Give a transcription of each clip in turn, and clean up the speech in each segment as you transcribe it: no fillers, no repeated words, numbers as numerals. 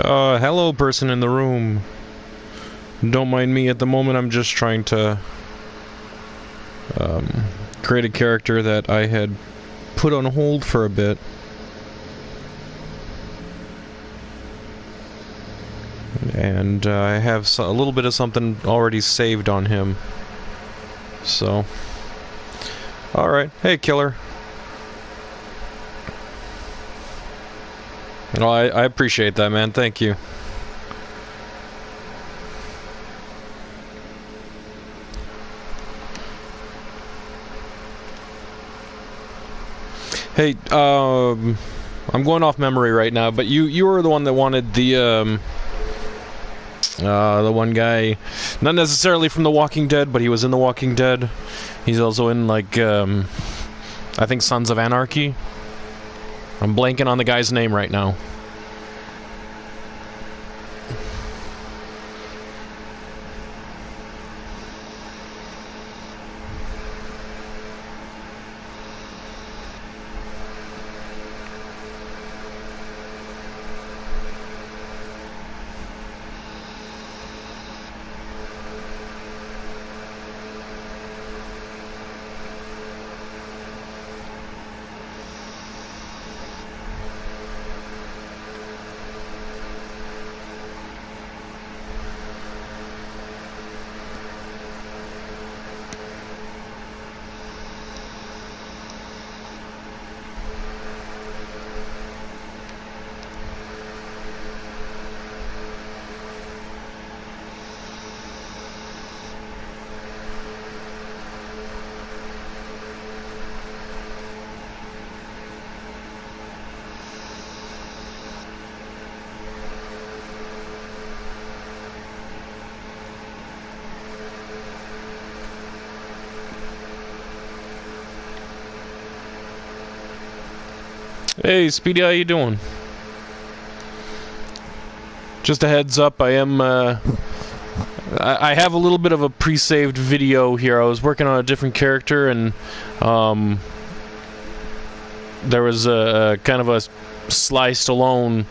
Hello, person in the room. Don't mind me at the moment, I'm just trying to create a character that I had put on hold for a bit. And I have a little bit of something already saved on him. So. Alright. Hey, killer. Oh, I appreciate that, man. Thank you. Hey, I'm going off memory right now, but you were the one that wanted the one guy, not necessarily from The Walking Dead, but he was in The Walking Dead. He's also in, like, I think Sons of Anarchy. I'm blanking on the guy's name right now. Hey, Speedy, how you doing? Just a heads up, I am, I have a little bit of a pre-saved video here. I was working on a different character, and, there was a kind of a Sly Stallone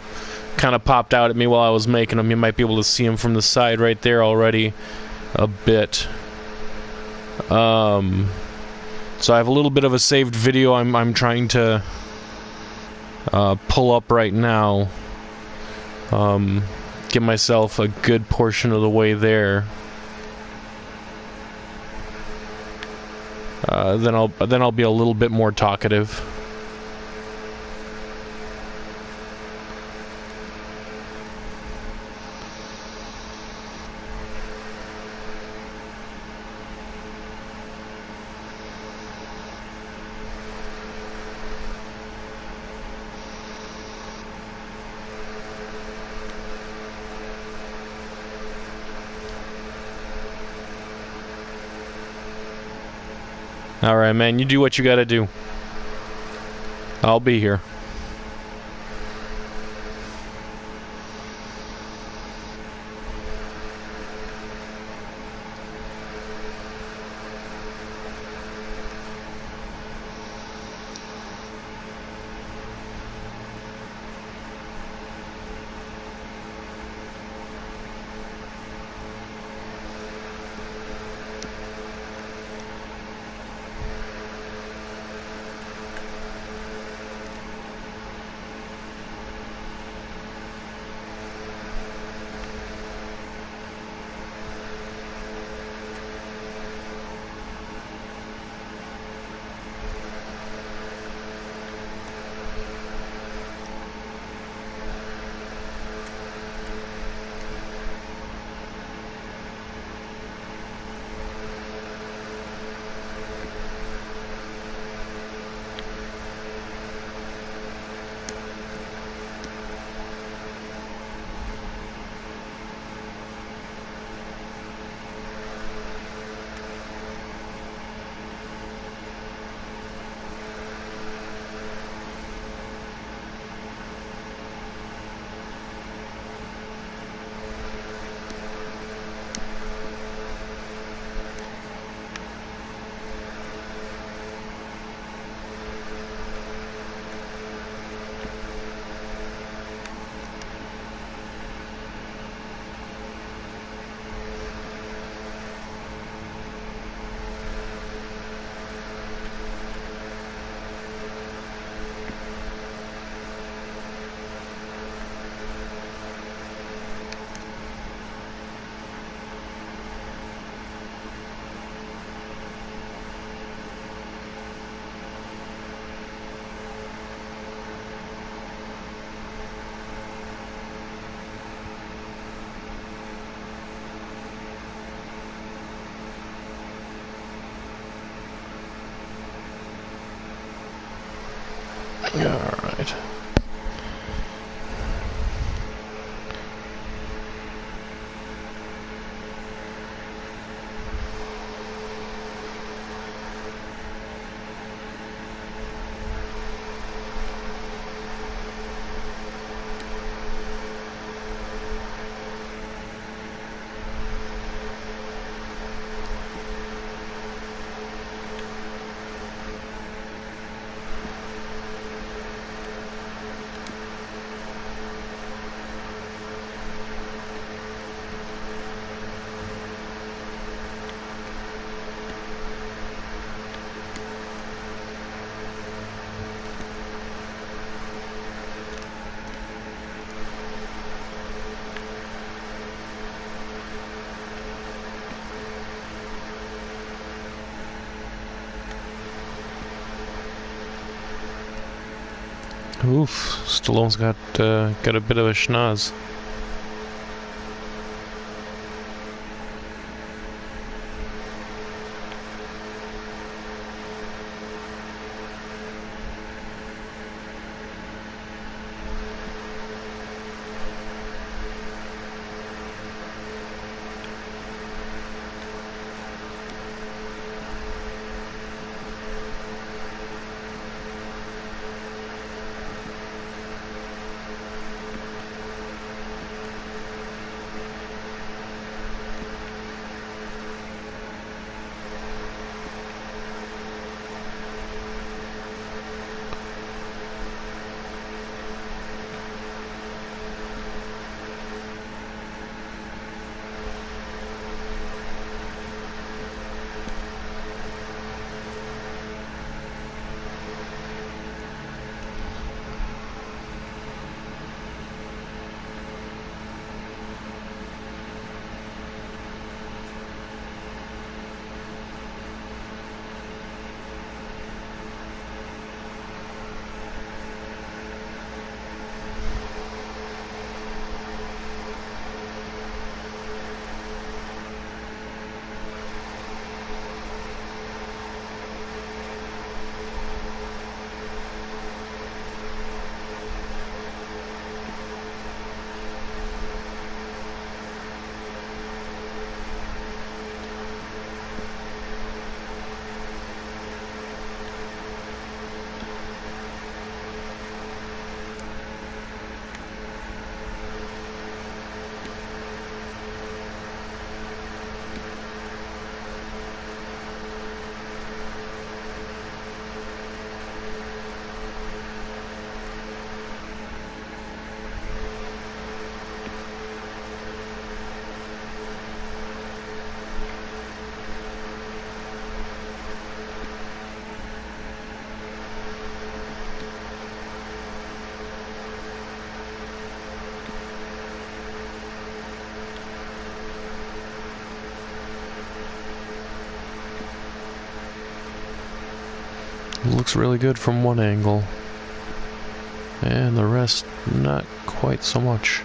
kind of popped out at me while I was making him. You might be able to see him from the side right there already a bit. So I have a little bit of a saved video I'm trying to pull up right now. Get myself a good portion of the way there. Then I'll be a little bit more talkative. Alright, man, you do what you gotta do. I'll be here. Alright. Oof, Stallone's got a bit of a schnoz. Looks really good from one angle, and the rest not quite so much.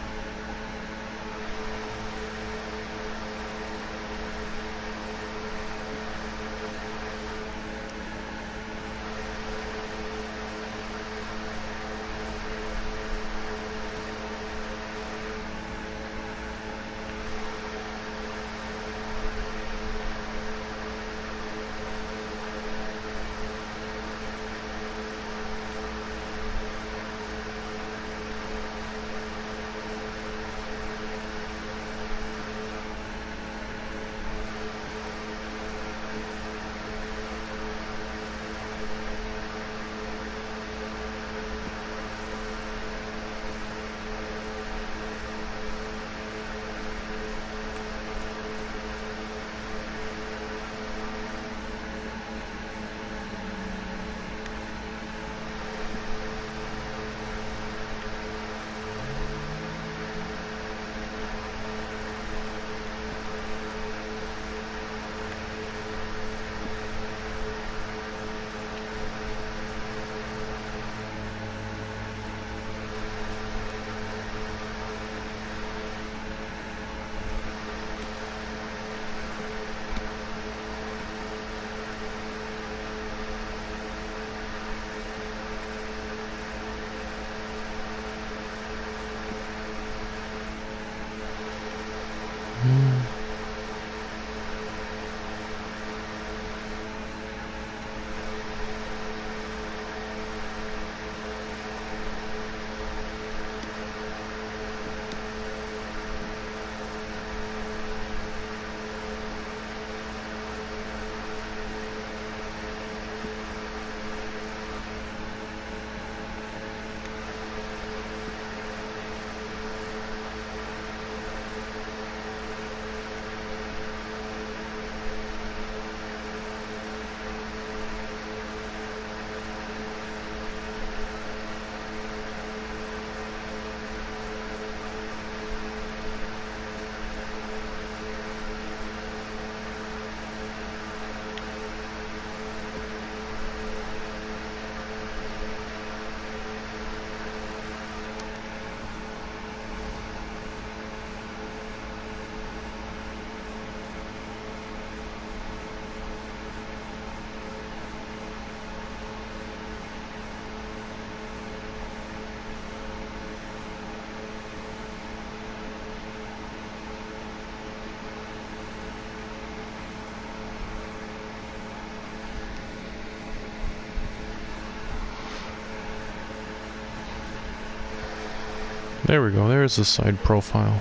There we go, there's the side profile.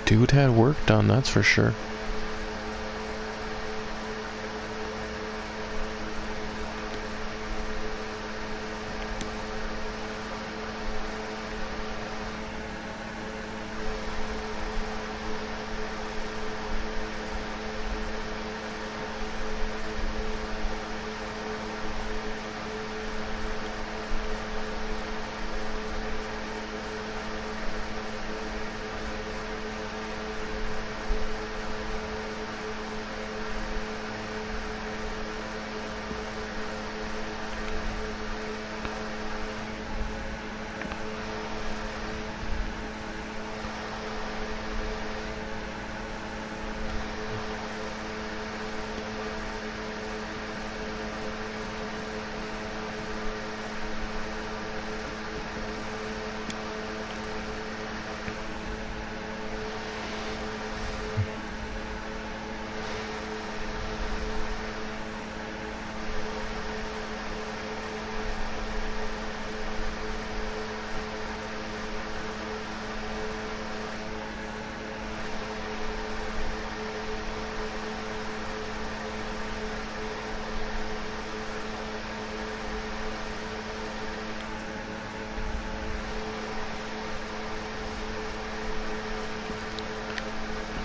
Dude had work done, that's for sure.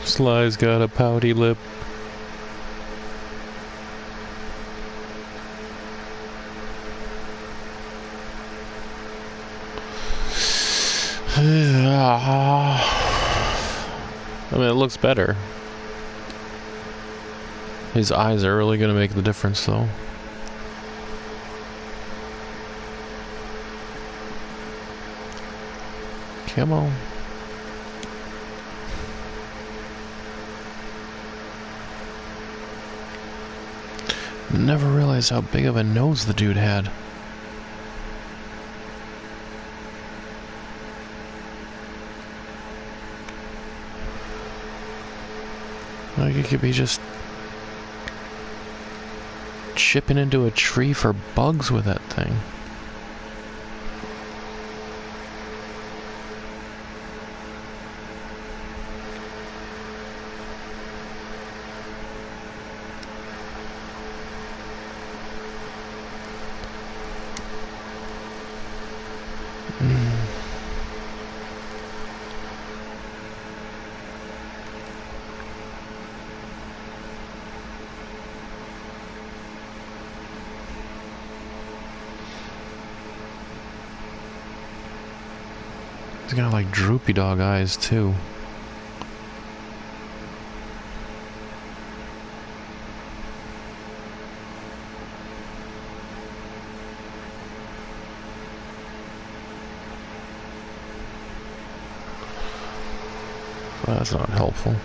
Sly's got a pouty lip. I mean, it looks better. His eyes are really gonna make the difference, though. Come on. Never realized how big of a nose the dude had. Like he could be just chipping into a tree for bugs with that thing. He's got like droopy dog eyes too. Well, that's not helpful.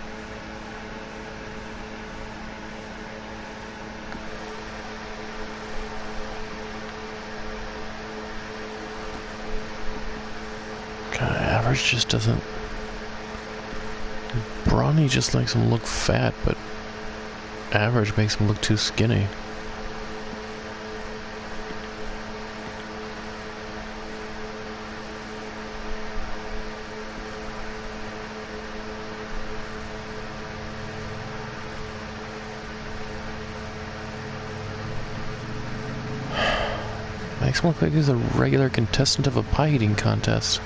Average just doesn't. Brawny just makes him look fat, but average makes him look too skinny. Makes him look like he's a regular contestant of a pie eating contest.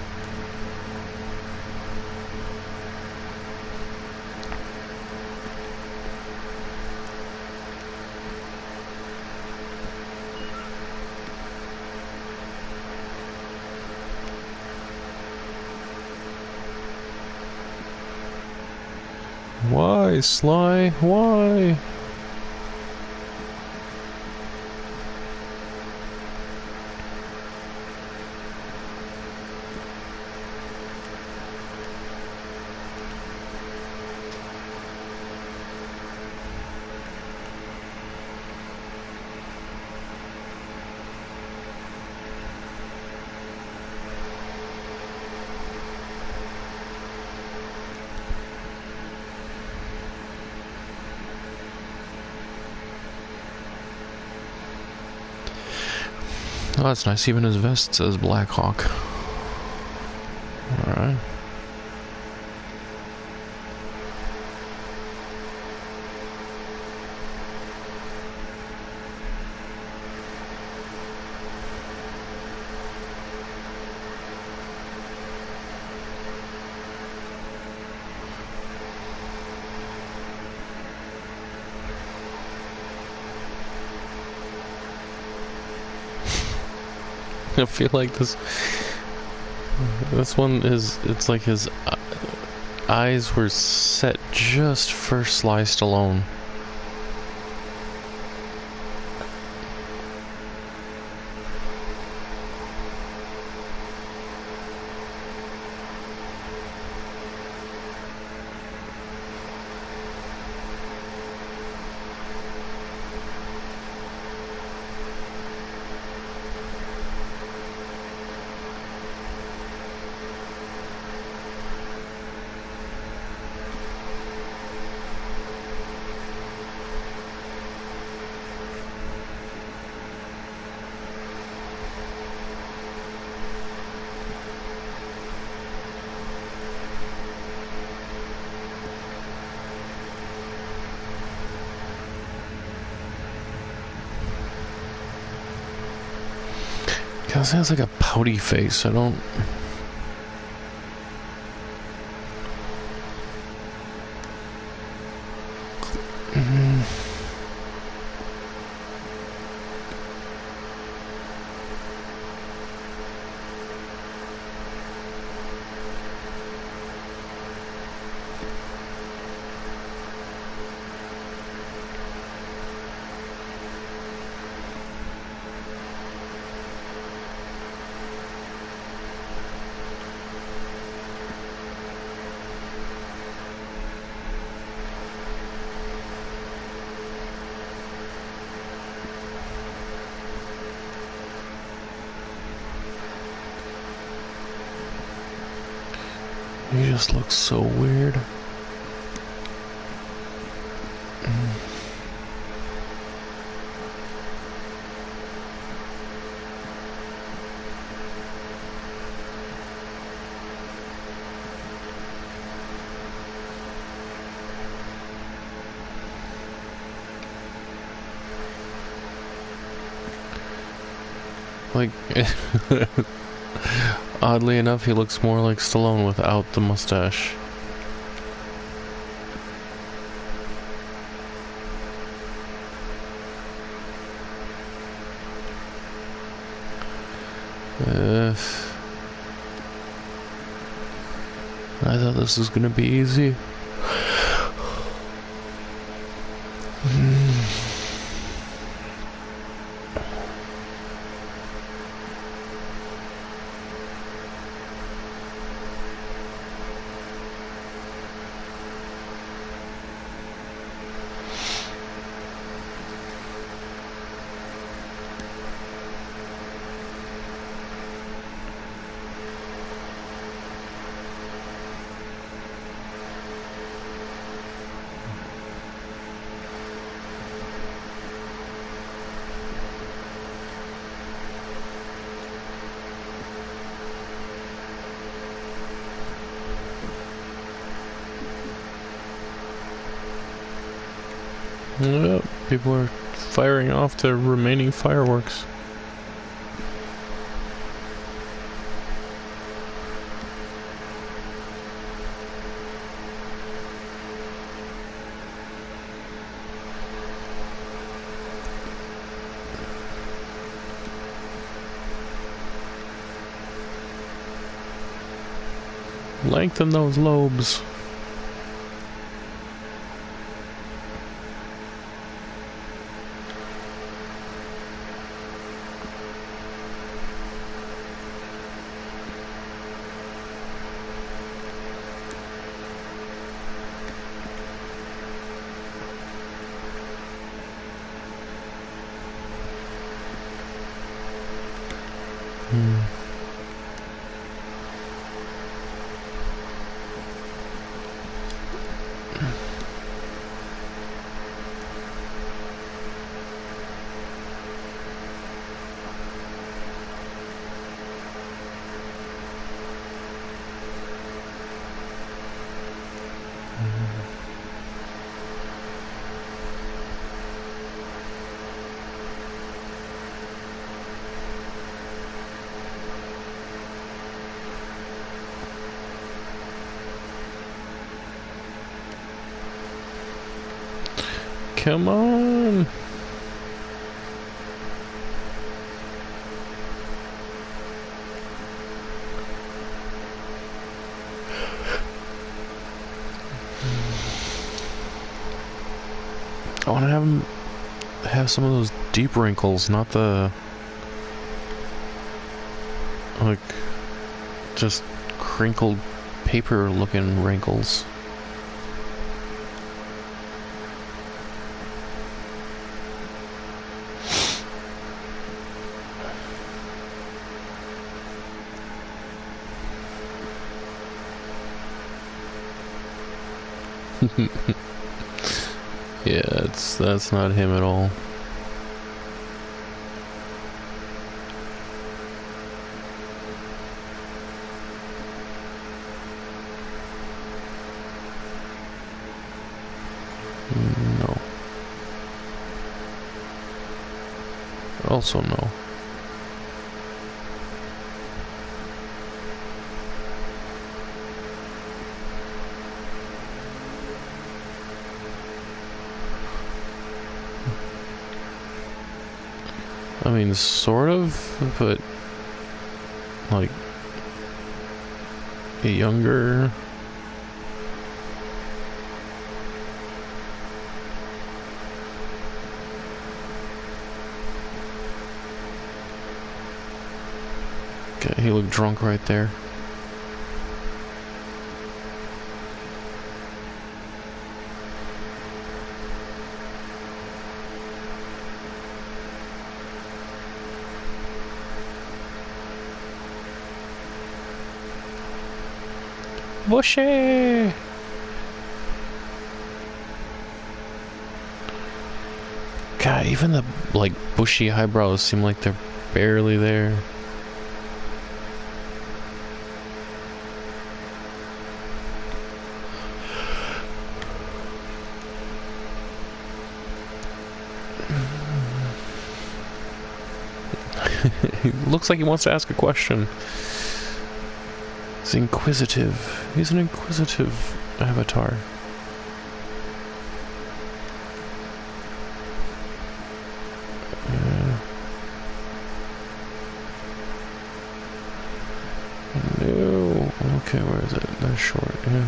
Why, Sly? Why? Oh, that's nice. Even his vest says Black Hawk. Alright. I feel like this one is, it's like his eyes were set just for Sly Stallone. Because he has like a pouty face. I don't... He just looks so weird. Like, oddly enough, he looks more like Stallone without the mustache. I thought this was gonna be easy. Yep, people are firing off the remaining fireworks. Lengthen those lobes. Come on. I want to have him have some of those deep wrinkles, not the, like, just crinkled paper looking wrinkles. Yeah, that's not him at all. No. Also no. I mean, sort of, but like younger. Okay, he looked drunk right there. Bushy! God, even the, like, bushy eyebrows seem like they're barely there. He looks like he wants to ask a question. He's inquisitive. He's an inquisitive avatar. No. Okay, where is it? That's short, yeah.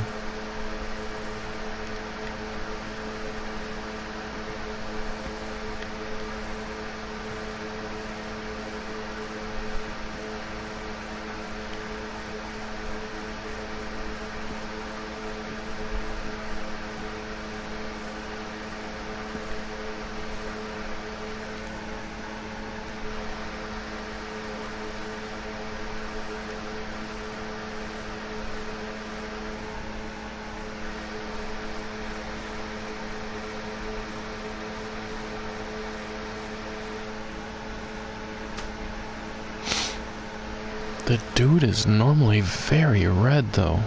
The dude is normally very red, though.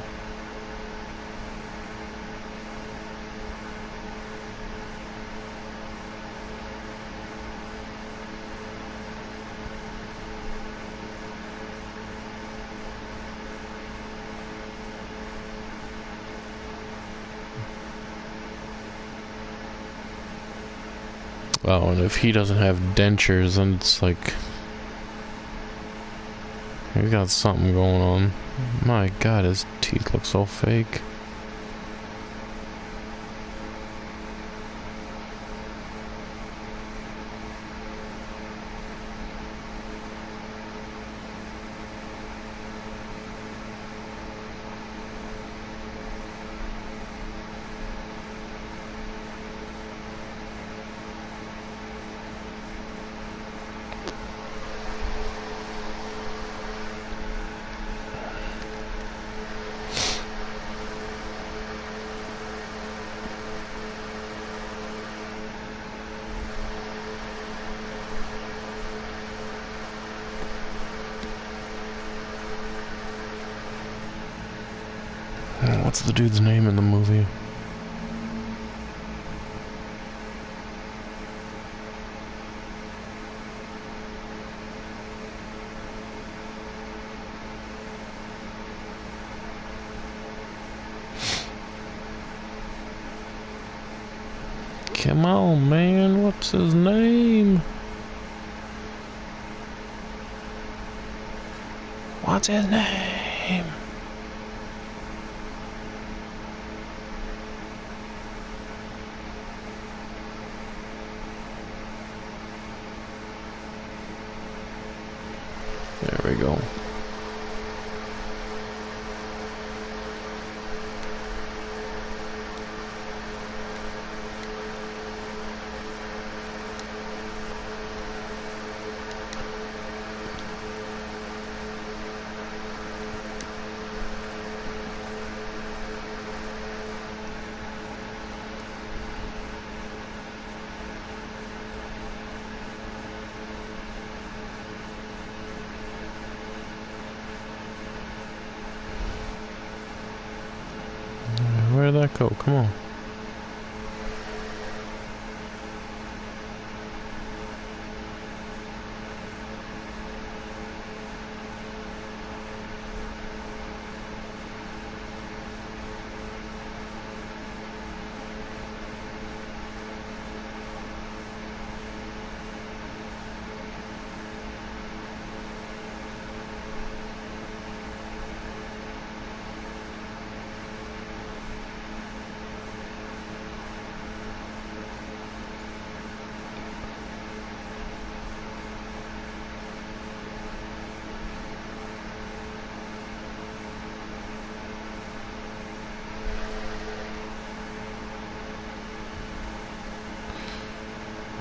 Oh, and if he doesn't have dentures, then it's like... He's got something going on. My God, his teeth look so fake. What's the dude's name in the movie? Come on, man. What's his name? What's his name? There we go. Where'd that go? Come on.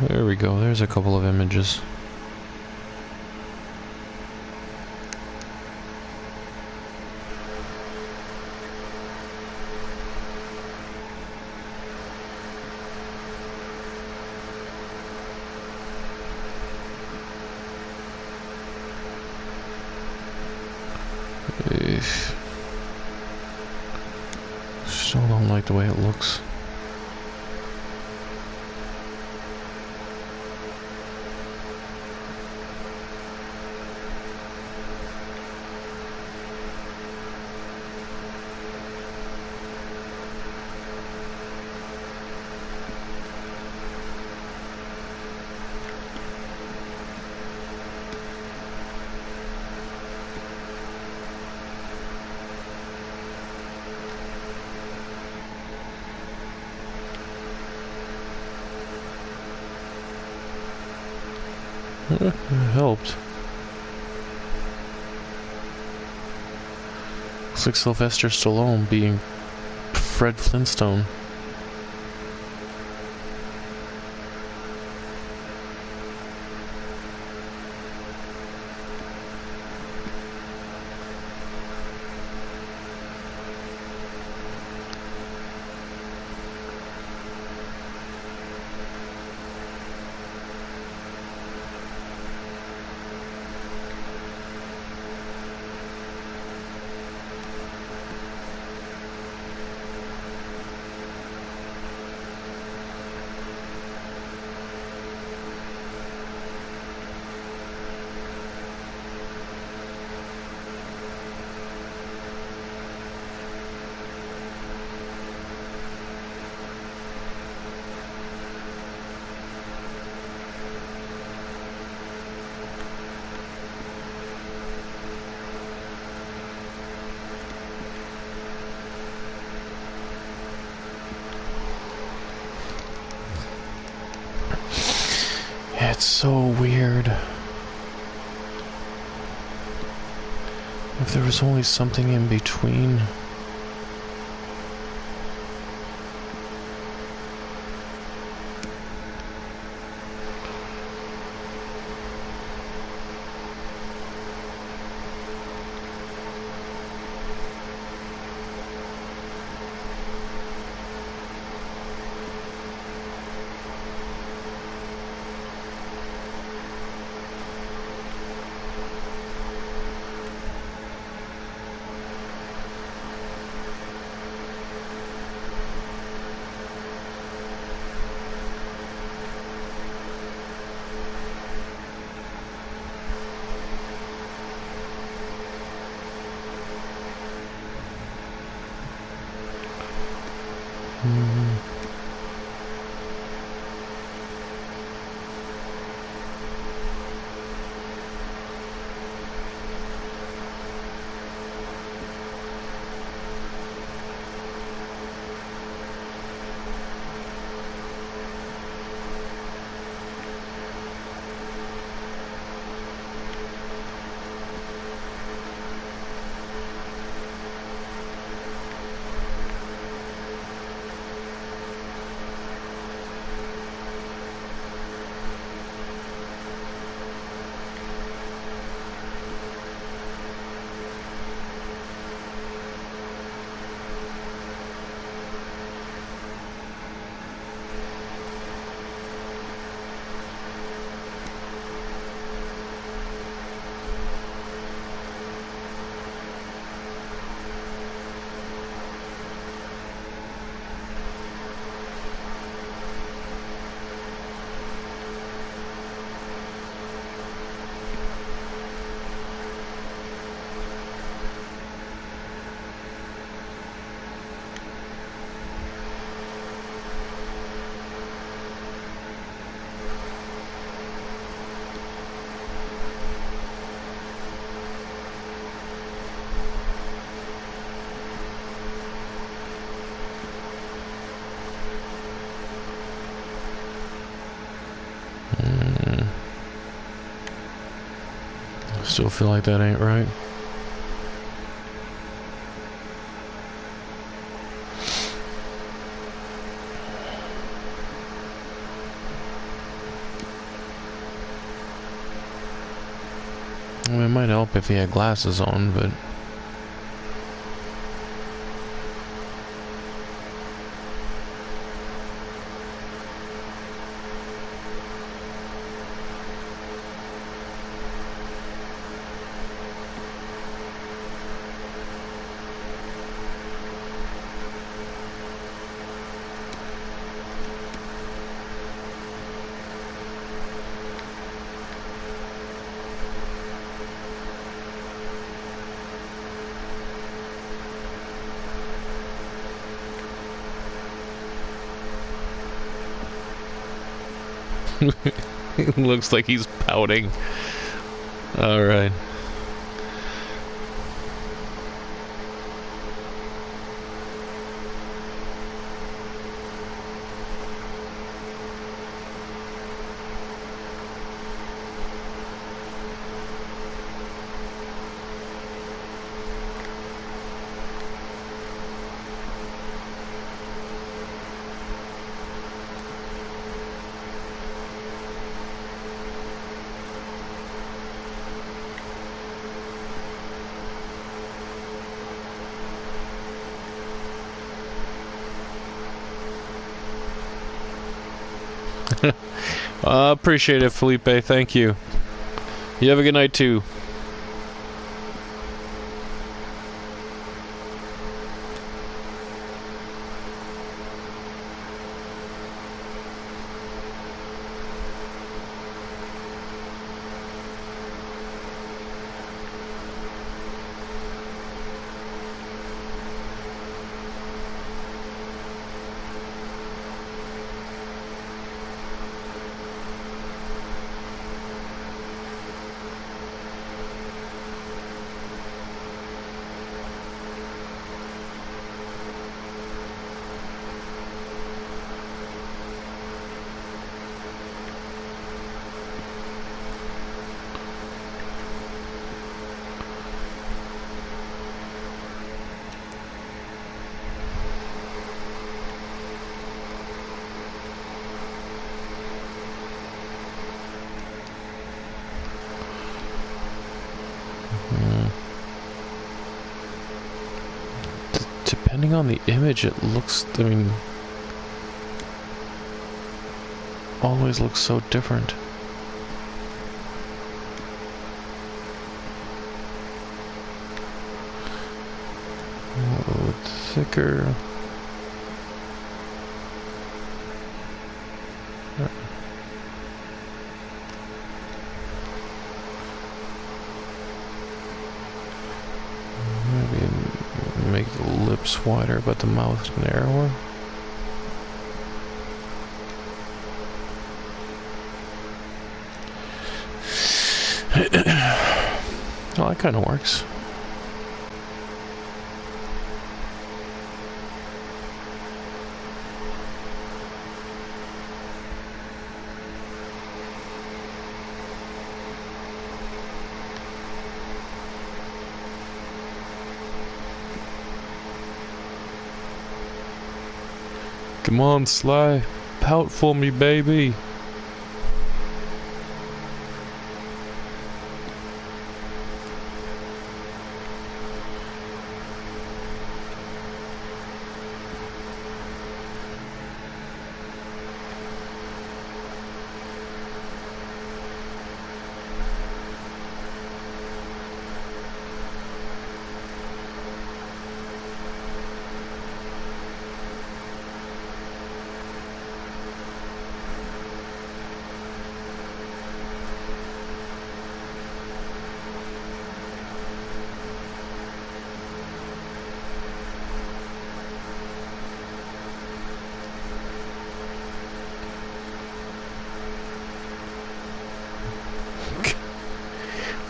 There we go, there's a couple of images. Still don't like the way it looks. It helped. Looks like Sylvester Stallone being Fred Flintstone. It's so weird. If there was only something in between. Still feel like that ain't right. I mean, it might help if he had glasses on, but... It looks like he's pouting. Alright. Appreciate it, Felipe. Thank you. You have a good night, too. Depending on the image, it looks, I mean, always looks so different. Oh, thicker. Make the lips wider, but the mouth narrower. Well, that kind of works. Come on, Sly. Pout for me, baby.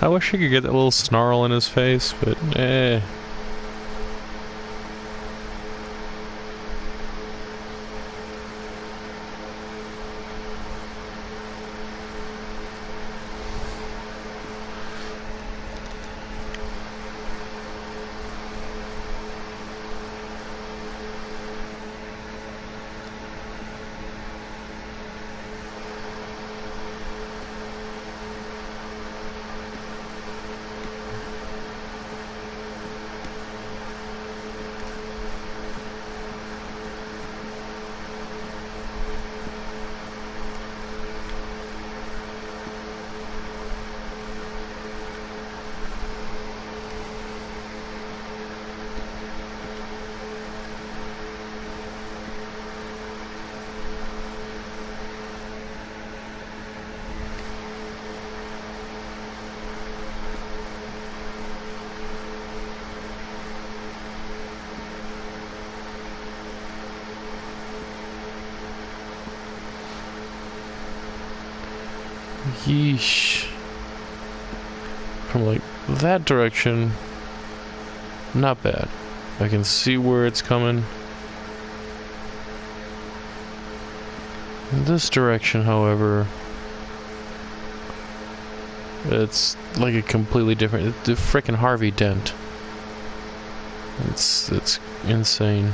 I wish I could get that little snarl in his face, but eh. Yeesh. From like that direction, not bad. I can see where it's coming. In this direction, however, it's like a completely different. The frickin' Harvey Dent. It's insane.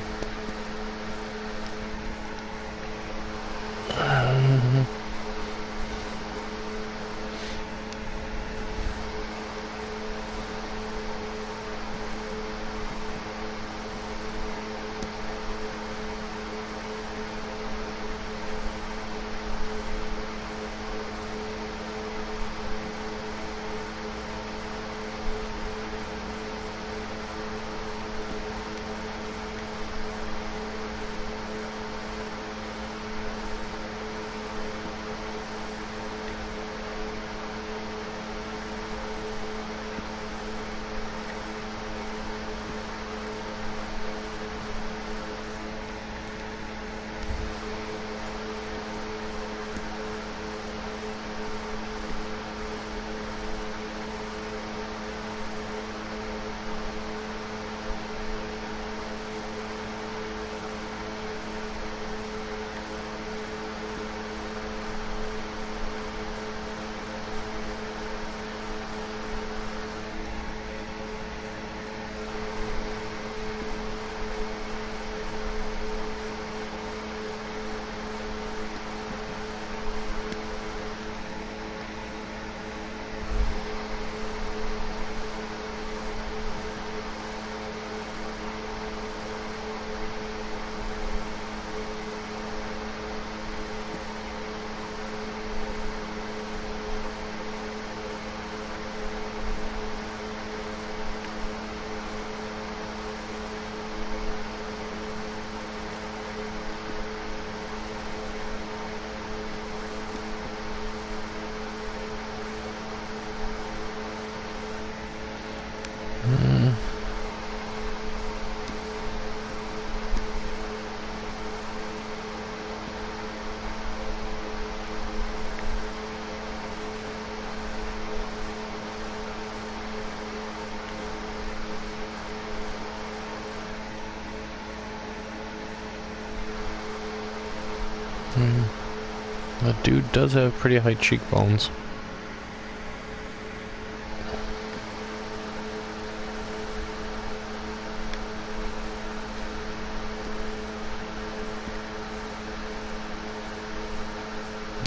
That dude does have pretty high cheekbones.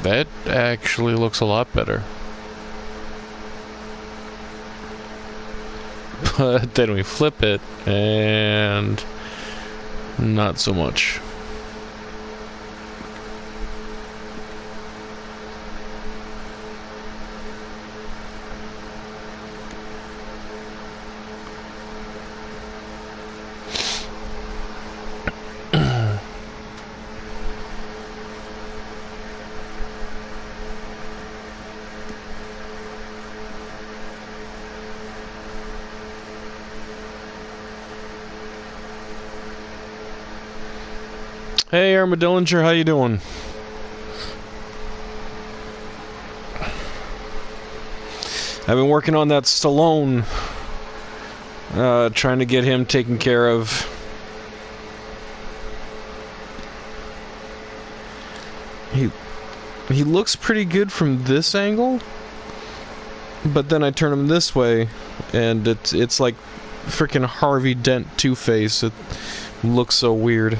That actually looks a lot better. But then we flip it, and not so much. Hey, Armadillinger, how you doing? I've been working on that Stallone, trying to get him taken care of. He looks pretty good from this angle, but then I turn him this way, and it's like freaking Harvey Dent Two-Face. It looks so weird.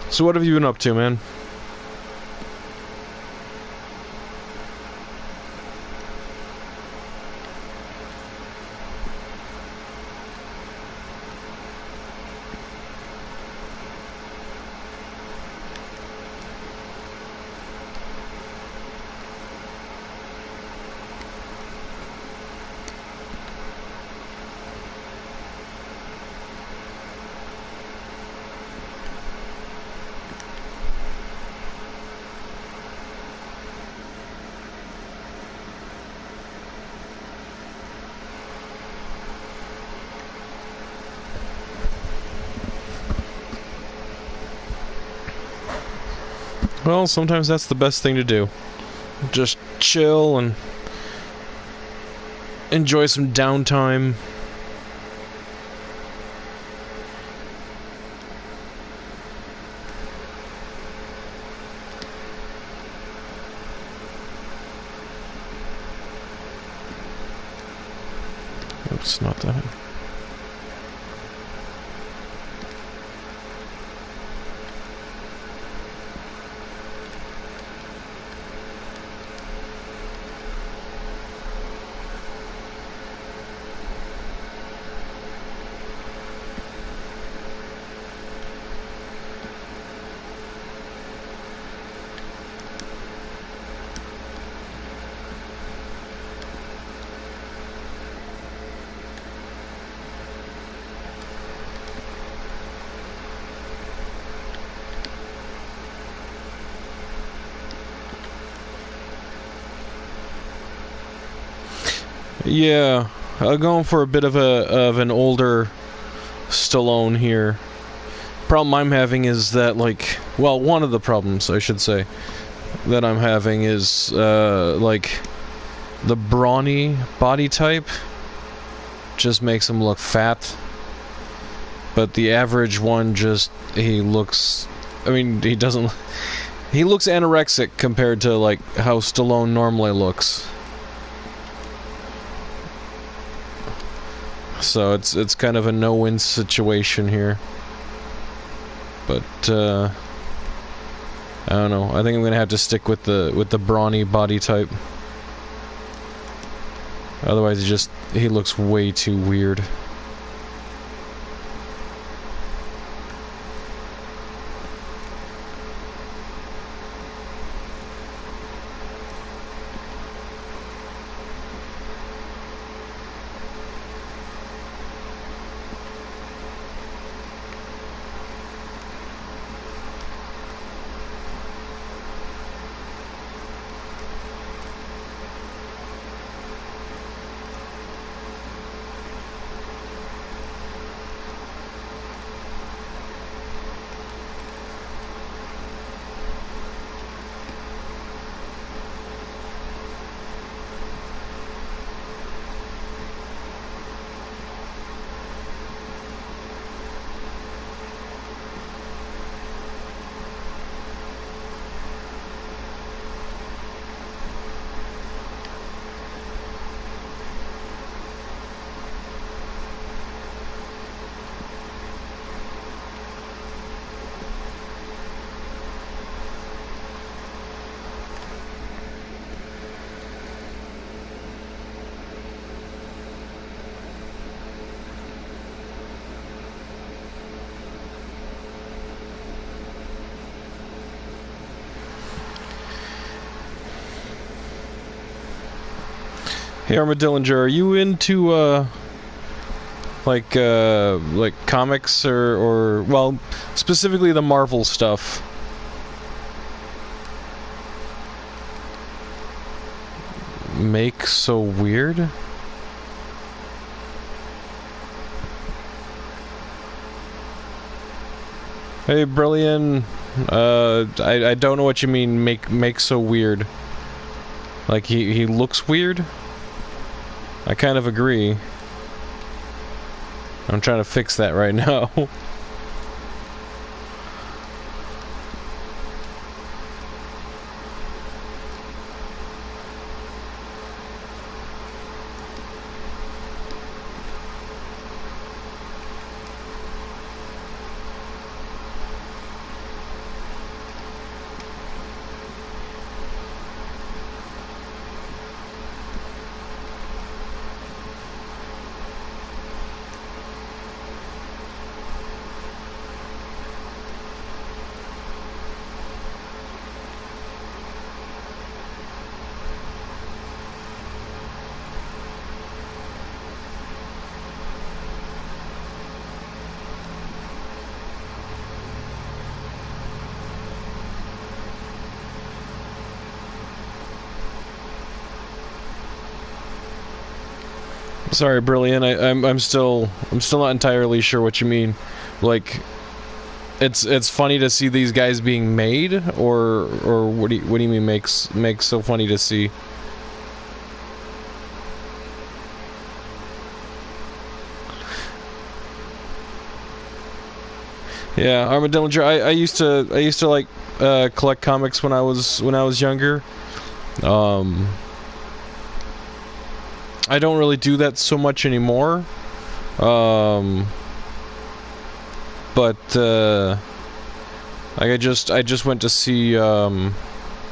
So what have you been up to, man? Well, sometimes that's the best thing to do. Just chill and enjoy some downtime. Oops, not that. Yeah, going for a bit of an older Stallone here. Problem I'm having is that, like, well, one of the problems I should say that I'm having is like the brawny body type just makes him look fat, but the average one just he looks. I mean, he doesn't. He looks anorexic compared to like how Stallone normally looks. So it's kind of a no-win situation here. But I don't know. I think I'm gonna have to stick with the brawny body type. Otherwise, he looks way too weird. Hey, Armadillinger, are you into, like comics or, well, specifically the Marvel stuff? Make so weird? Hey, Brilliant, I don't know what you mean, make so weird. Like, he looks weird? I kind of agree. I'm trying to fix that right now. Sorry, Brilliant. I'm still not entirely sure what you mean. Like, it's funny to see these guys being made, or what do you mean makes so funny to see? Yeah, Armadillo. I used to like collect comics when I was younger. I don't really do that so much anymore. But like I just went to see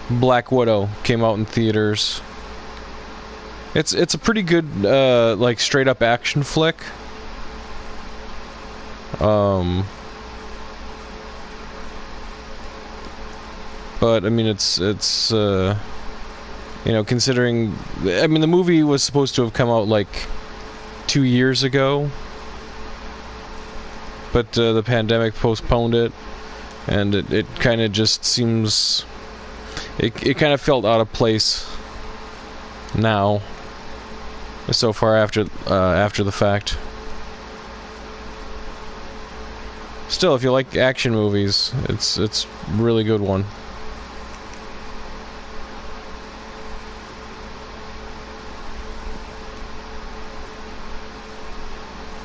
Black Widow, came out in theaters. It's a pretty good like straight up action flick. But I mean it's you know, considering, I mean, the movie was supposed to have come out like 2 years ago, but the pandemic postponed it, and it kind of just seems, it kind of felt out of place now, so far after the fact. Still, if you like action movies, it's a really good one.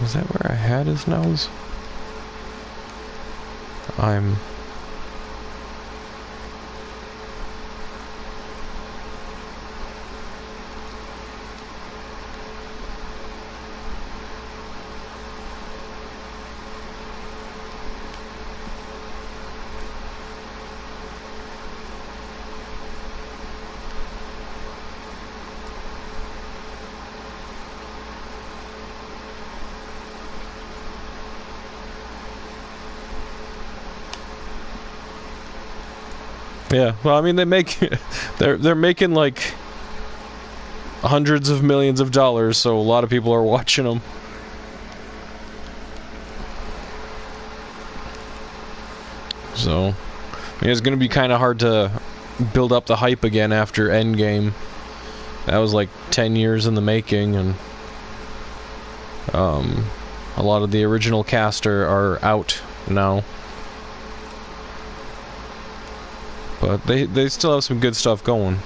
Was that where I had his nose? Yeah, well, I mean, they're making like hundreds of millions of dollars, so a lot of people are watching them. So, I mean, it's gonna be kind of hard to build up the hype again after Endgame. That was like 10 years in the making, and a lot of the original cast are out now. But they still have some good stuff going.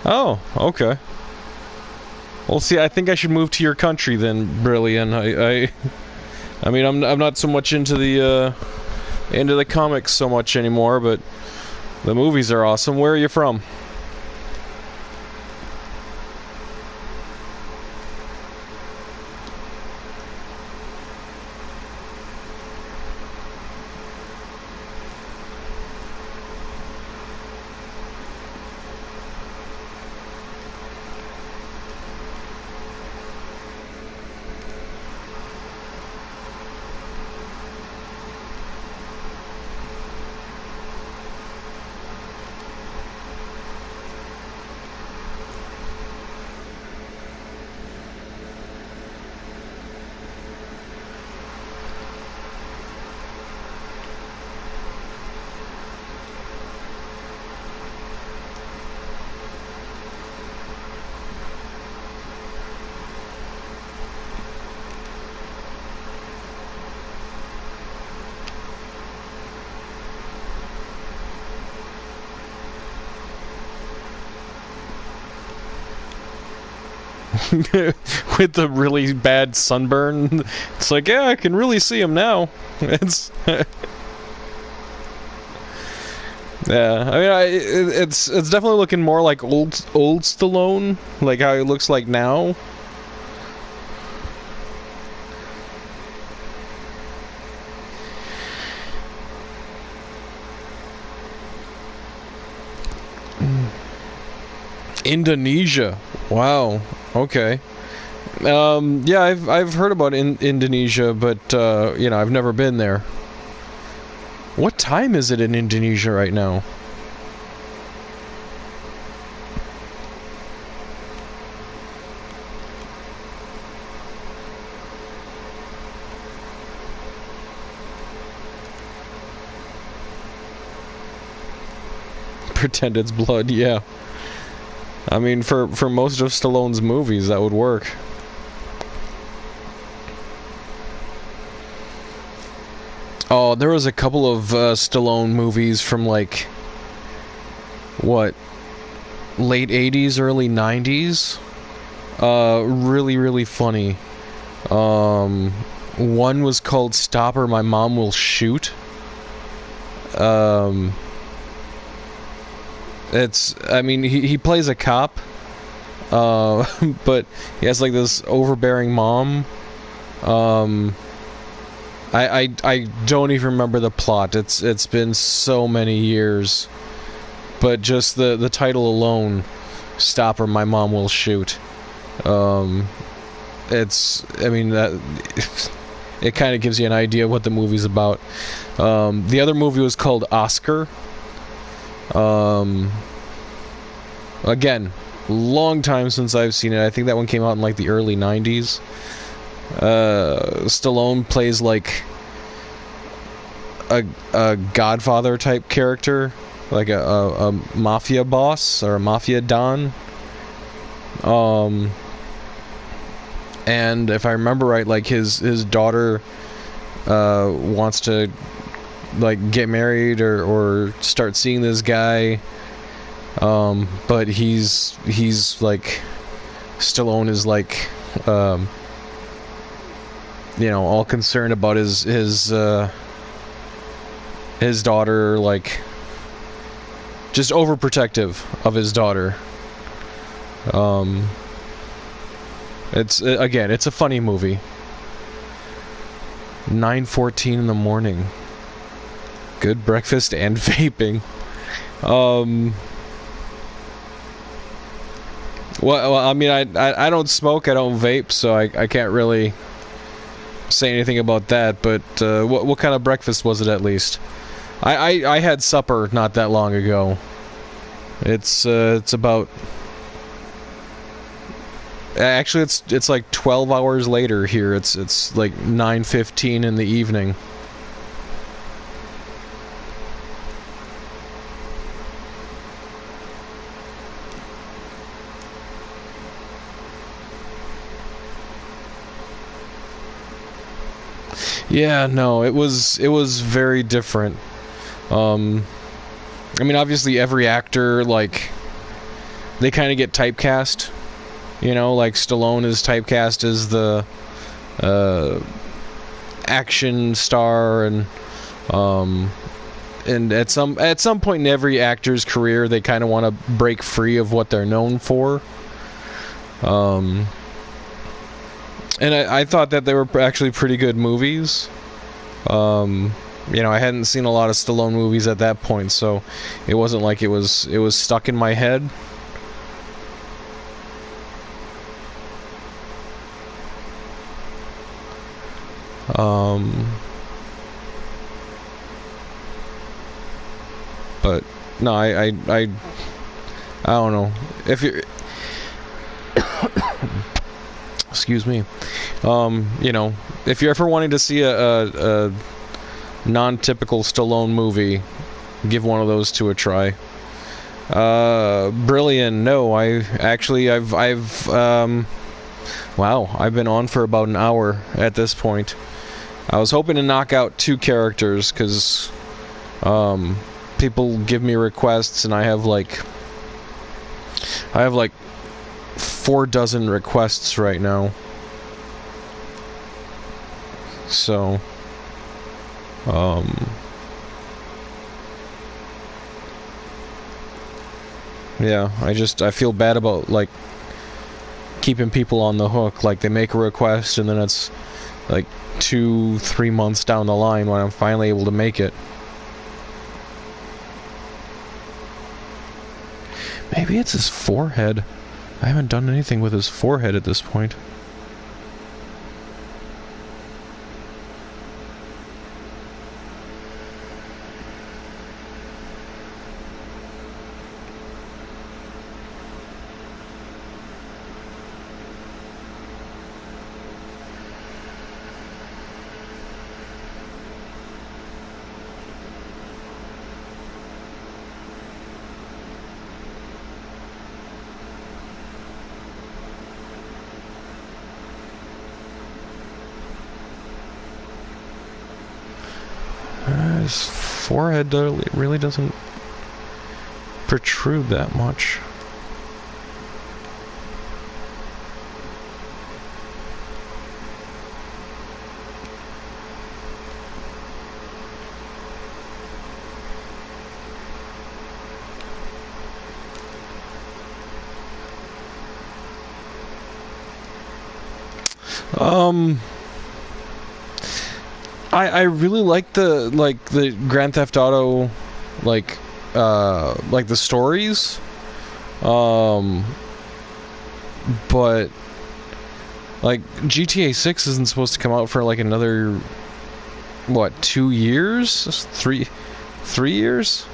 Oh, okay. Well, see, I think I should move to your country then, Brilliant. I mean, I'm not so much into the comics so much anymore, but the movies are awesome. Where are you from? With the really bad sunburn, it's like, yeah, I can really see him now. It's yeah, I mean, it's definitely looking more like old Stallone, like how he looks like now. Indonesia, wow. Okay. Yeah, I've heard about Indonesia, but you know, I've never been there. What time is it in Indonesia right now? pretend it's blood, yeah. I mean, for most of Stallone's movies, that would work. Oh, there was a couple of Stallone movies from, like, what, late 80s, early 90s? Really, really funny. One was called Stop or My Mom Will Shoot. I mean, he plays a cop, but he has, like, this overbearing mom. I don't even remember the plot. It's been so many years. But just the title alone, Stop or My Mom Will Shoot. I mean, that it kind of gives you an idea what the movie's about. The other movie was called Oscar. Again, long time since I've seen it. I think that one came out in, like, the early 90s. Stallone plays, like, a Godfather type character, like a mafia boss or a mafia don. And if I remember right, like, his daughter wants to, like, get married or start seeing this guy, but he's like, Stallone is, like, you know, all concerned about his daughter, like, just overprotective of his daughter. It's a funny movie. 9:14 in the morning. Good breakfast and vaping. Well, I mean, I don't smoke, I don't vape, so I can't really say anything about that. But what kind of breakfast was it, at least? I had supper not that long ago. It's about, actually it's like 12 hours later here. It's like 9:15 in the evening. Yeah, no, it was very different. I mean, obviously every actor, like, they kind of get typecast. You know, like, Stallone is typecast as the action star, and at some point in every actor's career, they kind of want to break free of what they're known for. And I thought that they were actually pretty good movies. You know, I hadn't seen a lot of Stallone movies at that point, so it wasn't like it was stuck in my head. But no, I don't know if you're excuse me. You know, if you're ever wanting to see a non-typical Stallone movie, give one of those two a try. Brilliant. No, I've wow, I've been on for about an hour at this point. I was hoping to knock out 2 characters, because people give me requests, and I have like 4 dozen requests right now. So, yeah, I feel bad about, like, keeping people on the hook. Like, they make a request, and then it's like 2-3 months down the line when I'm finally able to make it. Maybe it's his forehead. I haven't done anything with his forehead at this point. his forehead really doesn't protrude that much. I really like the Grand Theft Auto like the stories, but like GTA 6 isn't supposed to come out for like another, what, 2 years? 3 years?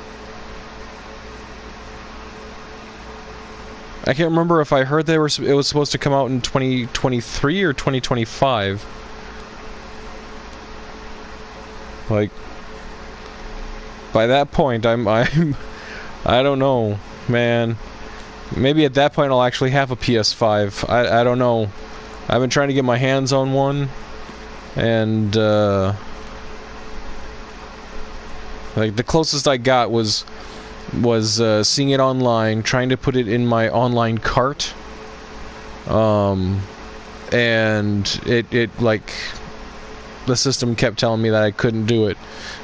I can't remember if I heard it was supposed to come out in 2023 or 2025. Like, by that point, I don't know, man. Maybe at that point I'll actually have a PS5. I don't know. I've been trying to get my hands on one, and like the closest I got was seeing it online, trying to put it in my online cart, and it like, the system kept telling me that I couldn't do it,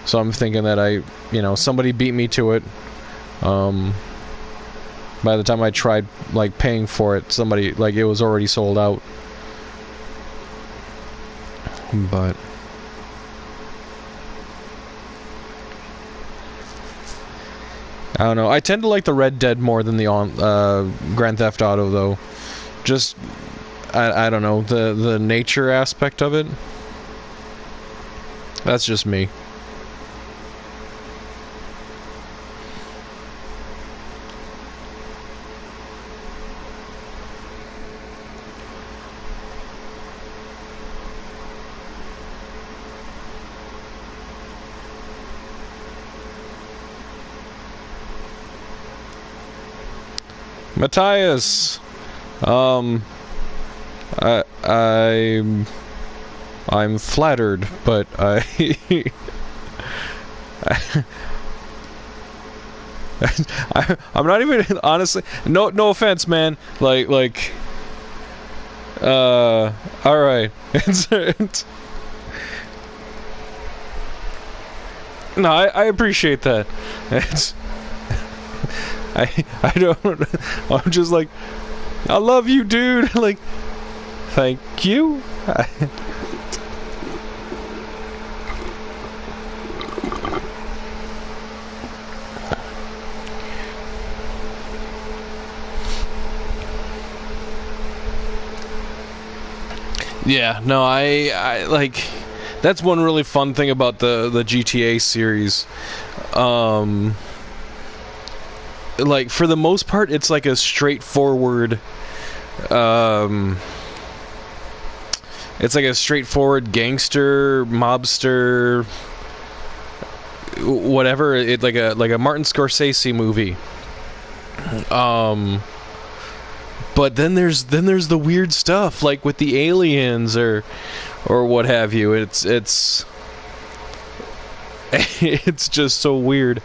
so I'm thinking that somebody beat me to it. By the time I tried like paying for it, somebody, like, it was already sold out. But I don't know. I tend to like the Red Dead more than the Grand Theft Auto, though. Just I don't know, the nature aspect of it. That's just me. Matthias, I'm flattered, but I'm not even, honestly, no offense, man, like all right. No, I appreciate that. I don't, I'm just like, I love you, dude. Like, thank you. Yeah, no, I like, that's one really fun thing about the GTA series. Like, for the most part, it's like a straightforward, it's like a straightforward gangster, mobster, whatever. It like a Martin Scorsese movie. But then there's the weird stuff, like with the aliens or what have you. It's it's just so weird.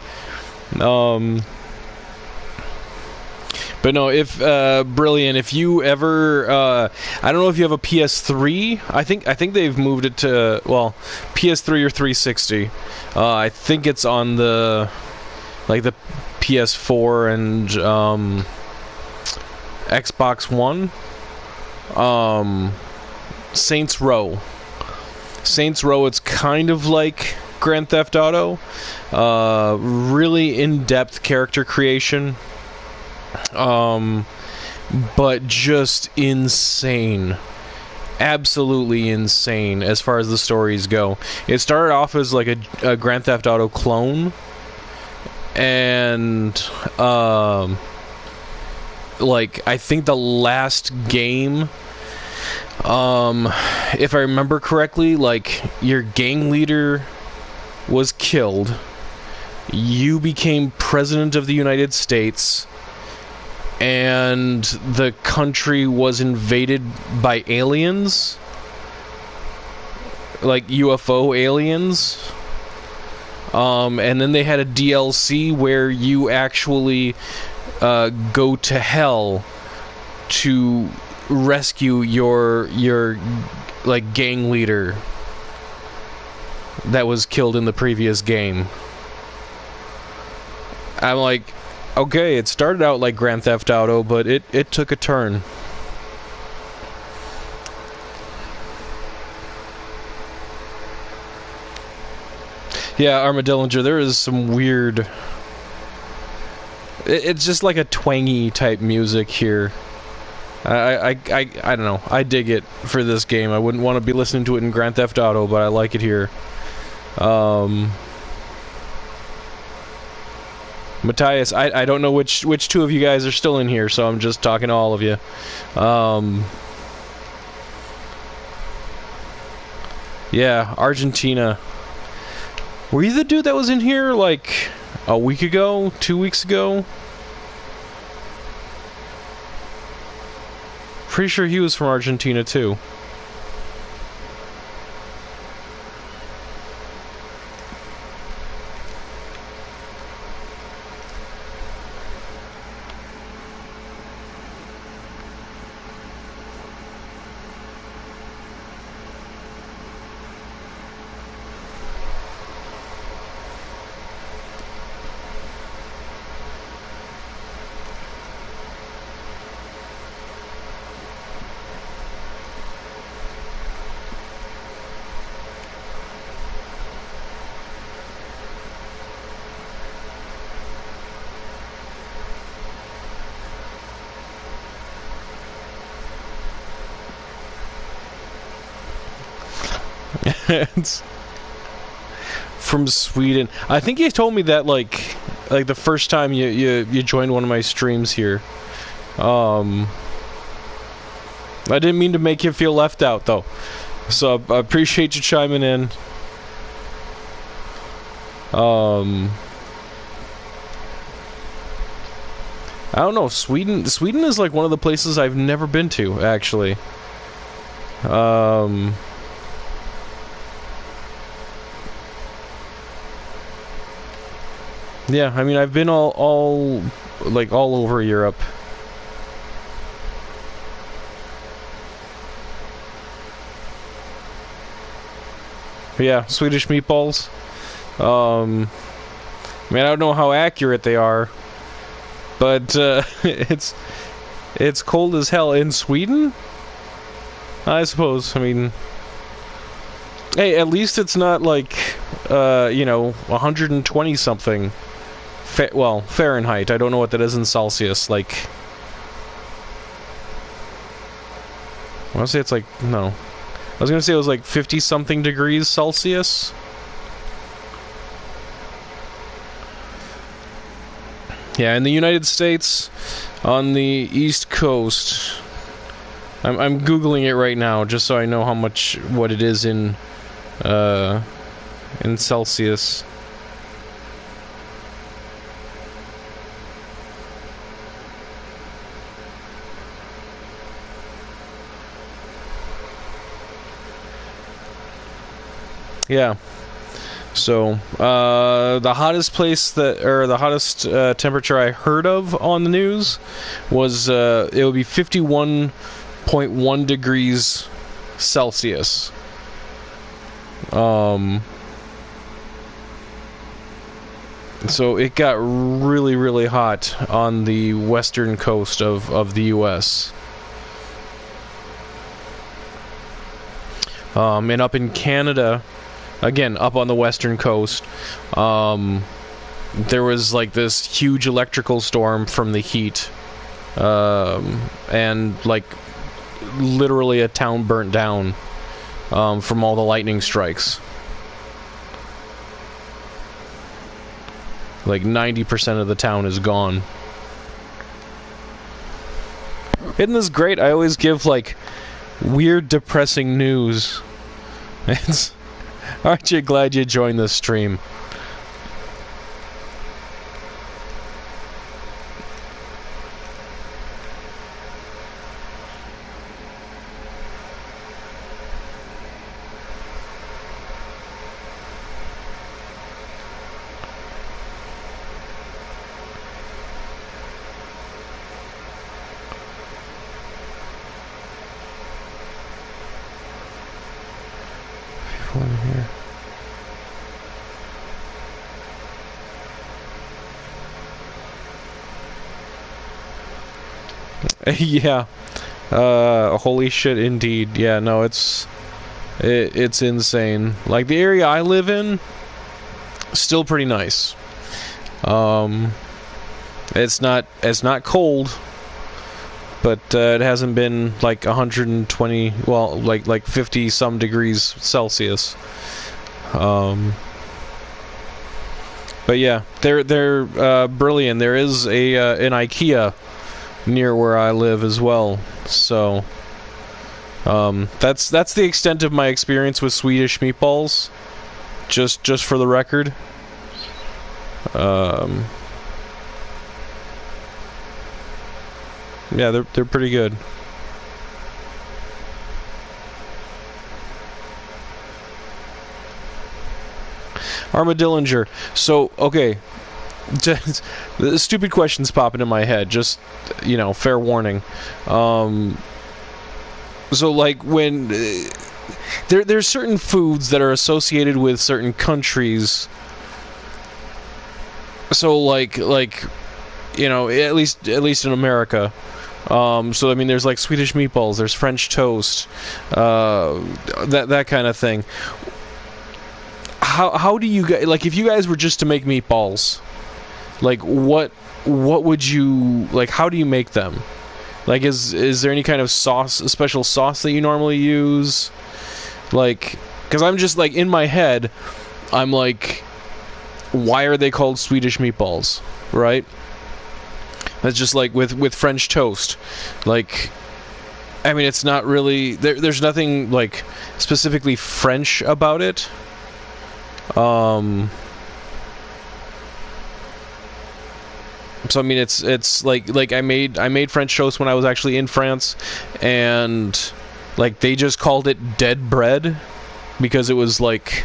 But no, if Brilliant, if you ever, I don't know if you have a PS3. I think they've moved it to, well, PS3 or 360. I think it's on the PS4 and Xbox One. Saints Row. Saints Row, it's kind of like Grand Theft Auto. Really in-depth character creation. But just insane. Absolutely insane as far as the stories go. It started off as like a Grand Theft Auto clone, and like, I think the last game, if I remember correctly, like, your gang leader was killed. You became president of the United States, and the country was invaded by aliens, like UFO aliens. And then they had a DLC where you actually go to hell to rescue your like gang leader that was killed in the previous game. I'm like, okay, it started out like Grand Theft Auto, but it took a turn. Yeah, Armadillinger, there is some weird... It's just like a twangy type music here. I don't know. I dig it for this game. I wouldn't want to be listening to it in Grand Theft Auto, but I like it here. Matthias, I don't know which two of you guys are still in here, so I'm just talking to all of you. Yeah, Argentina. Were you the dude that was in here like a week ago, 2 weeks ago? Pretty sure he was from Argentina too. It's from Sweden. I think you told me that like the first time you joined one of my streams here. I didn't mean to make you feel left out though, so I appreciate you chiming in. I don't know. Sweden is like one of the places I've never been to actually. Yeah, I mean, I've been all over Europe. But yeah, Swedish meatballs. I mean, I don't know how accurate they are, but it's cold as hell in Sweden, I suppose. I mean, hey, at least it's not like 120 something. Well, Fahrenheit. I don't know what that is in Celsius. Like, I want to say it's like, no. I was going to say it was like 50 something degrees Celsius. Yeah, in the United States, on the East Coast, I'm Googling it right now just so I know what it is in Celsius. Yeah. So, the hottest temperature I heard of on the news was, it would be 51.1 degrees Celsius. So it got really, really hot on the western coast of the U.S. And up in Canada, again, up on the western coast, there was like this huge electrical storm from the heat, and like literally a town burnt down from all the lightning strikes. Like 90% of the town is gone. Isn't this great? I always give like weird, depressing news. Aren't you glad you joined this stream? here. Yeah. Holy shit, indeed. Yeah, no, it's insane. Like, the area I live in, still pretty nice. It's not cold, but it hasn't been like 120, well, like 50 some degrees Celsius. But yeah, they're brilliant. There is an IKEA near where I live as well. So that's the extent of my experience with Swedish meatballs. Just for the record. Yeah, they're pretty good. Armadillinger. So, okay. The stupid questions popping in my head. Just, you know, fair warning. So, like, when... there's certain foods that are associated with certain countries. So, like, you know, at least in America. So, I mean, there's, like, Swedish meatballs. There's French toast. That kind of thing. How do you guys, like, if you guys were just to make meatballs, like, what would you, like, how do you make them? Like, is there any kind of sauce, a special sauce that you normally use? Like, because I'm just, like, in my head, I'm like, why are they called Swedish meatballs, right? That's just like with French toast. Like, I mean, it's not really, there's nothing, like, specifically French about it. So I mean, it's like I made French toast when I was actually in France, and like they just called it dead bread because it was like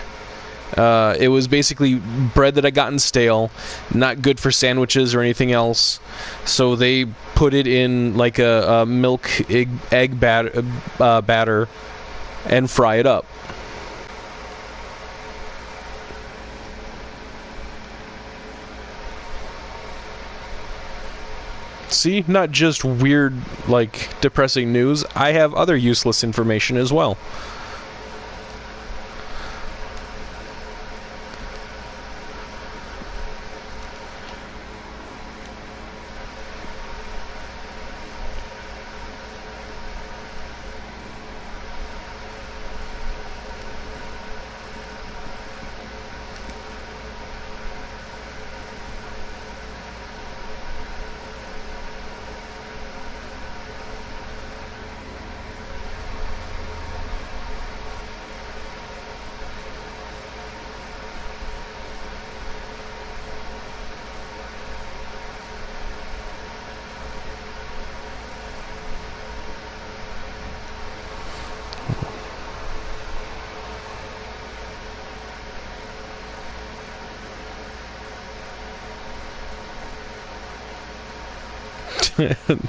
it was basically bread that had gotten stale, not good for sandwiches or anything else. So they put it in like a milk egg batter and fry it up. See, not just weird, like, depressing news. I have other useless information as well.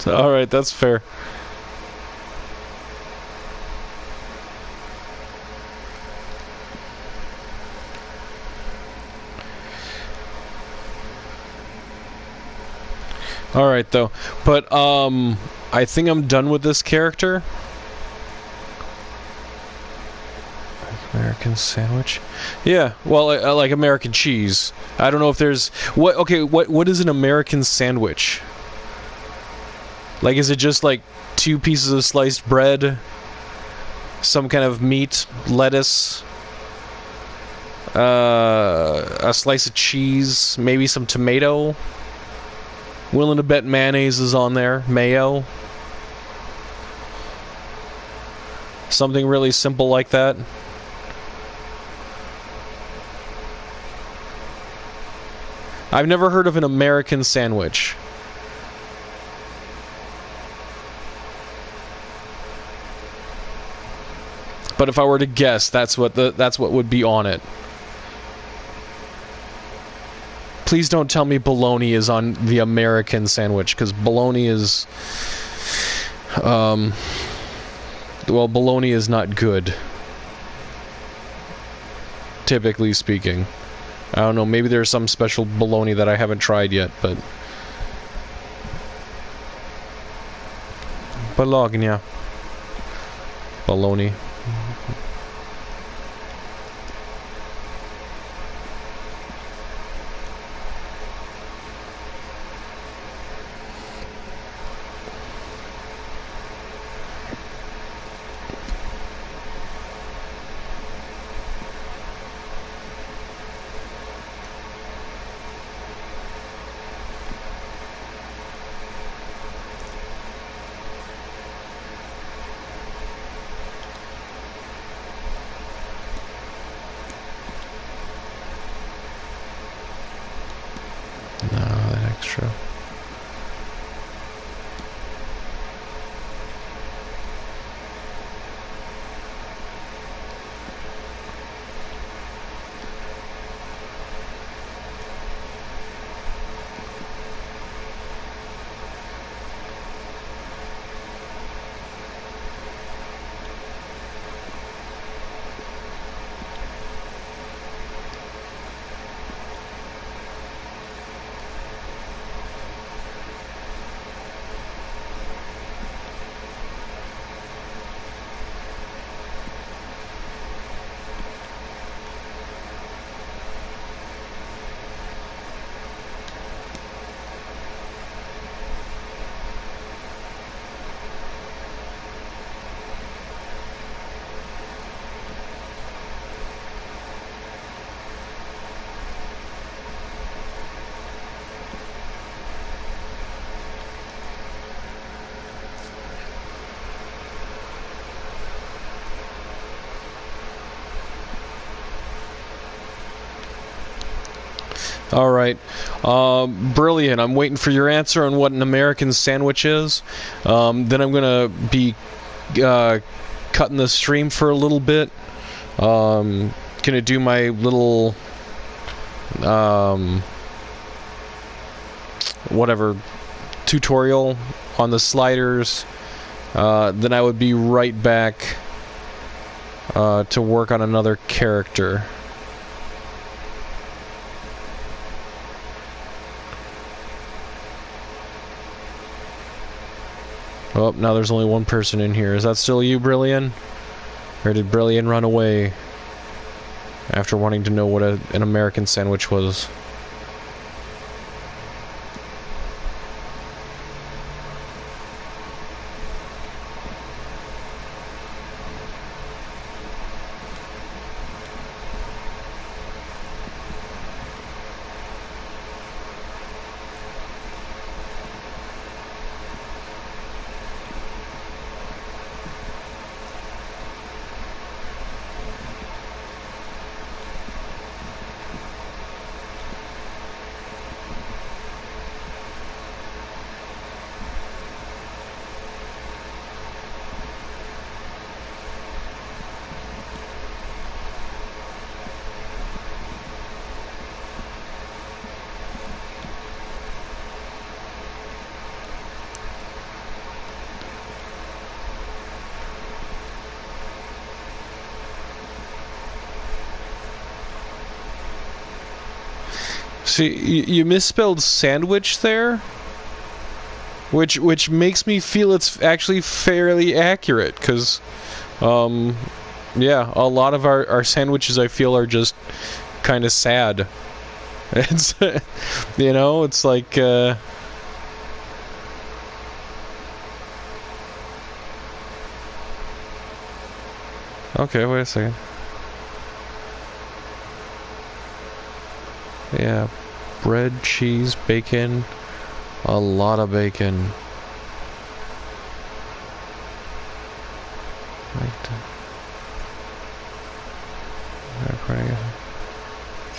Alright, that's fair. Alright, though. But, I think I'm done with this character. American sandwich? Yeah, well, I like American cheese. I don't know if there's... what is an American sandwich? Like, is it just, like, 2 pieces of sliced bread, some kind of meat, lettuce, a slice of cheese, maybe some tomato? Willing to bet mayonnaise is on there, mayo. Something really simple like that. I've never heard of an American sandwich. But if I were to guess, that's what would be on it. Please don't tell me bologna is on the American sandwich, because bologna is... well, bologna is not good. typically speaking. I don't know, maybe there's some special bologna that I haven't tried yet, but... Bologna. Bologna. Extra. All right. Brilliant. I'm waiting for your answer on what an American sandwich is. Then I'm going to be cutting the stream for a little bit. Going to do my little... whatever tutorial on the sliders. Then I would be right back to work on another character. Oh, now there's only one person in here. Is that still you, Brillian? Or did Brillian run away after wanting to know what an American sandwich was? See, you misspelled sandwich there, which makes me feel it's actually fairly accurate, because, yeah, a lot of our sandwiches I feel are just kind of sad. It's, you know, it's like, okay, wait a second. Yeah, bread, cheese, bacon, a lot of bacon.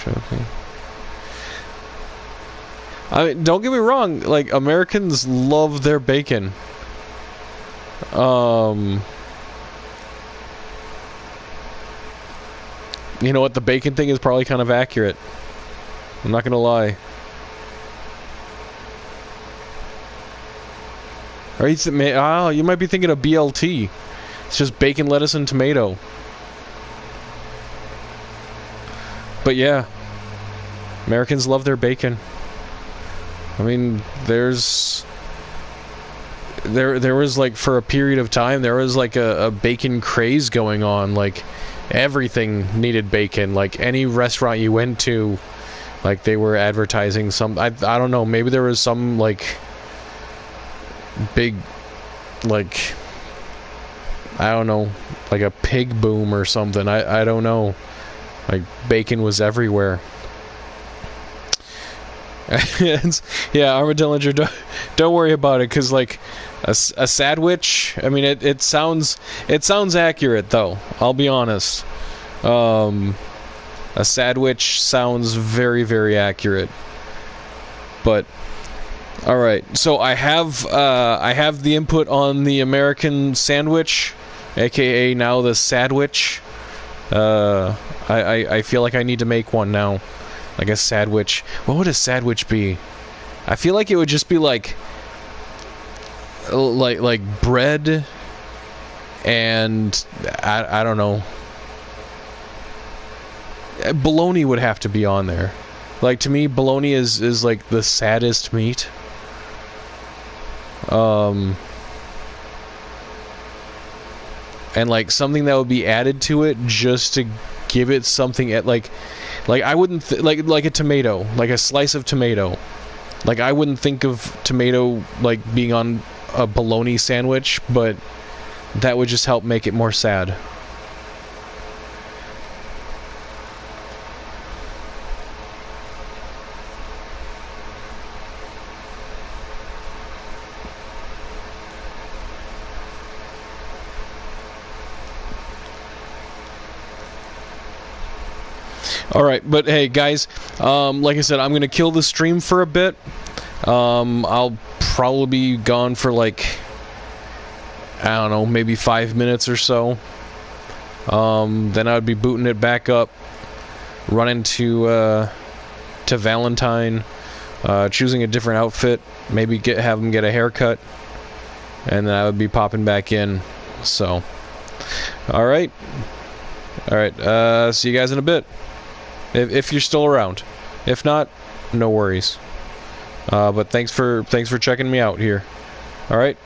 Joking. I mean, don't get me wrong, like, Americans love their bacon. You know what, the bacon thing is probably kind of accurate. I'm not gonna lie. Or you might be thinking of BLT. It's just bacon, lettuce, and tomato. But yeah, Americans love their bacon. I mean, there was like, for a period of time, there was like a bacon craze going on. Like, everything needed bacon. Like, any restaurant you went to, like, they were advertising some, I don't know, maybe there was some, like, big, like, I don't know, like a pig boom or something. I don't know. Like, bacon was everywhere. Yeah, Armadillinger, don't worry about it, because, like, a sandwich, I mean, it sounds accurate, though, I'll be honest. A sandwich sounds very, very accurate. But, alright, so I have the input on the American sandwich, aka now the sadwich. I feel like I need to make one now. Like a sadwich. What would a sadwich be? I feel like it would just be like bread and I don't know. Bologna would have to be on there. Like, to me, bologna is like the saddest meat. And like something that would be added to it just to give it something at like I wouldn't like a tomato, like a slice of tomato. Like, I wouldn't think of tomato like being on a bologna sandwich, but that would just help make it more sad. Alright, but hey, guys, like I said, I'm going to kill the stream for a bit. I'll probably be gone for, like, I don't know, maybe 5 minutes or so. Then I would be booting it back up, running to Valentine, choosing a different outfit, maybe have him get a haircut, and then I would be popping back in. So, alright. Alright, see you guys in a bit. If you're still around. If not, no worries. But thanks for checking me out here. Alright?